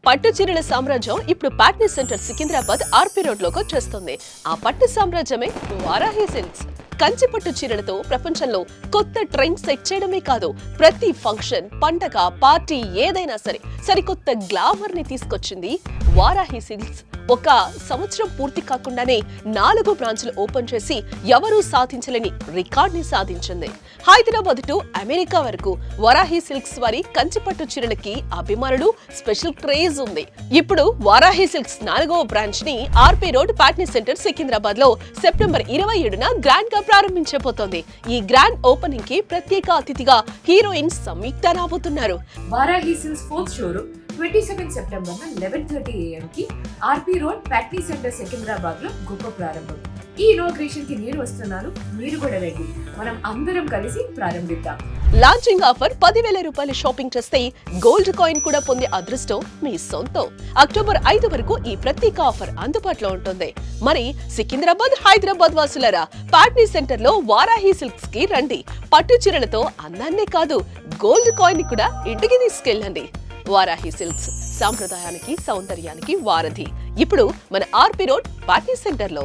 పట్టు చీరల సామ్రాజ్యం ఇప్పుడు Patny centre Secunderabad RP road లోకి వచ్చేస్తుంది. ఆ పట్టు సామ్రాజ్యమే వారాహి సిల్క్స్. కంచి పట్టు చీరలతో ప్రపంచంలో కొత్త ట్రెండ్ సెట్ చేయడమే కాదు, ప్రతి ఫంక్షన్, పండగ, పార్టీ ఏదైనా సరే సరికొత్త గ్లామర్ ని తీసుకొచ్చింది వారాహి సిల్క్స్. ఒక సంవత్సరం పూర్తి కాకుండానే 4 బ్రాంచ్లు ఓపెన్ చేసి ఎవరూ సాధించలేని రికార్డ్ ని సాధించింది. హైదరాబాద్ టు అమెరికా వరకు వారాహి సిల్క్స్ వారి కంచిపట్టు చీరలకి అభిమానులు స్పెషల్ క్రేజ్ ఉంది. ఇప్పుడు వారాహి సిల్క్స్ 4వ బ్రాంచ్ ని RP road Patny centre Secunderabad లో సెప్టెంబర్ 27న గ్రాండ్ గా ప్రారంభించబోతోంది. ఈ గ్రాండ్ ఓపెనింగ్ కి ప్రత్యేక అతిథిగా హీరోయిన్ సంయుక్త రాబోతున్నారు. Varahi silks 4th showroom 27 September 11:30 AM కి RP road Patny centre Secunderabad లో గొప్ప ప్రారంభం. ఈ ఇనాగ్రేషన్ కి నేను వస్తున్నాను, మీరు కూడా రండి, మనం అందరం కలిసి ప్రారంభిద్దాం. లాంచింగ్ ఆఫర్ 10,000 రూపాయల షాపింగ్ చేస్తే గోల్డ్ కాయిన్ కూడా పొందే అదృష్టం మీ సొంతం. అక్టోబర్ 5 వరకు ఈ ప్రత్యేక ఆఫర్ అందుబాటులో ఉంటుంది. మరి సికింద్రాబాద్, హైదరాబాద్ వాసులారా, ప్యాట్నీ సెంటర్ లో వారాహి సిల్క్స్ కి రండి. పట్టు చీరలతో అందాన్నే కాదు, గోల్డ్ కాయిన్ ని కూడా ఇంటికి తీసుకెళ్ళండి. వారాహి సిల్క్స్ సాంప్రదాయానికి, సౌందర్యానికి వారధి. ఇప్పుడు మన ఆర్పీ రోడ్ ప్యాట్నీ సెంటర్ లో.